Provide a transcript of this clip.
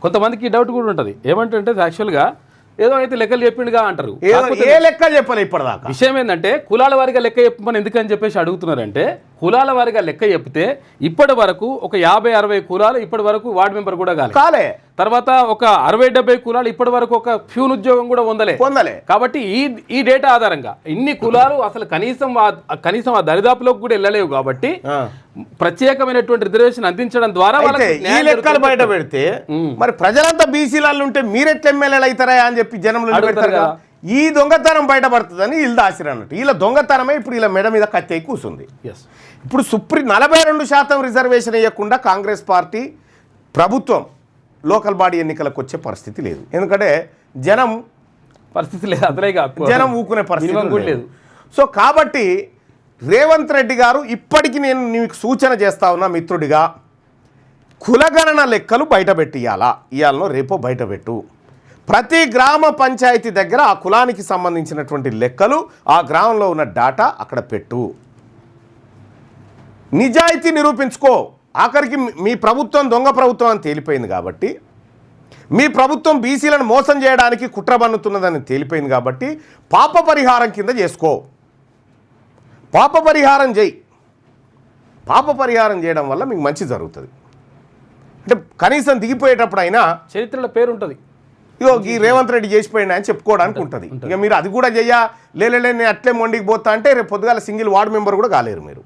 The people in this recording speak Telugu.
కొంతమందికి డౌట్ కూడా ఉంటుంది ఏమంటే యాక్చువల్గా ఏదో అయితే లెక్కలు చెప్పిండుగా అంటారు. ఏ లెక్క చెప్పలే ఇప్పటిదాకా. విషయం ఏంటంటే కులాల వారిగా లెక్క చెప్పమని ఎందుకని చెప్పేసి అడుగుతున్నారంటే కులాల వారిగా లెక్క చెప్తే ఇప్పటి వరకు ఒక 50-60 కులాలు ఇప్పటి వరకు వార్డు మెంబర్ కూడా కాలే. తర్వాత ఒక 60-70 కులాలు ఇప్పటి వరకు ఒక ఫ్యూన్ ఉద్యోగం కూడా పొందలే. కాబట్టి ఈ డేటా ఆధారంగా ఇన్ని కులాలు అసలు కనీసం ఆ దరిదాపులోకి కూడా వెళ్ళలేవు. కాబట్టి ప్రత్యేకమైనటువంటి రిజర్వేషన్ అందించడం ద్వారా ఈ లెక్కలు బయట పెడితే మరి ప్రజలంతా బీసీలలో ఉంటే మీరెట్లా ఎమ్మెల్యేలు అవుతారా అని చెప్పి జనంలో పెడతారు కదా. ఈ దొంగతనం బయటపడుతుందని వీళ్ళు దాసిరు అన్నట్టు. వీళ్ళ దొంగతనమే ఇప్పుడు వీళ్ళ మెడ మీద కత్తి అయి కూర్చుంది. ఇప్పుడు 42% రిజర్వేషన్ ఇవ్వకుండా కాంగ్రెస్ పార్టీ ప్రభుత్వం లోకల్ బాడీ ఎన్నికలకు వచ్చే పరిస్థితి లేదు. ఎందుకంటే జనం ఊకునే పరిస్థితి లేదు. సో కాబట్టి రేవంత్ రెడ్డి గారు ఇప్పటికీ నేను నీకు సూచన చేస్తా ఉన్నా మిత్రుడిగా, కులగణన లెక్కలు బయటపెట్టి ఇవాళనో రేపో బయటపెట్టు. ప్రతి గ్రామ పంచాయతీ దగ్గర ఆ కులానికి సంబంధించినటువంటి లెక్కలు, ఆ గ్రామంలో ఉన్న డాటా అక్కడ పెట్టు. నిజాయితీ నిరూపించుకో. ఆఖరికి మీ ప్రభుత్వం దొంగ ప్రభుత్వం అని తేలిపోయింది కాబట్టి, మీ ప్రభుత్వం బీసీలను మోసం చేయడానికి కుట్ర పన్నుతున్నదని తేలిపోయింది కాబట్టి పాప పరిహారం కింద చేసుకో. పాప పరిహారం చేయి. పాప పరిహారం చేయడం వల్ల మీకు మంచి జరుగుతుంది. అంటే కనీసం దిగిపోయేటప్పుడు అయినా చరిత్రలో పేరు ఉంటుంది. ఇగో ఈ రేవంత్ రెడ్డి చేసిపోయినా అని చెప్పుకోవడానికి ఉంటుంది. ఇక మీరు అది కూడా చెయ్యా లేలే నేను అట్లే మొండికి పోతా అంటే రేపు పొద్దుగాల సింగిల్ వార్డు మెంబర్ కూడా కాలేరు మీరు.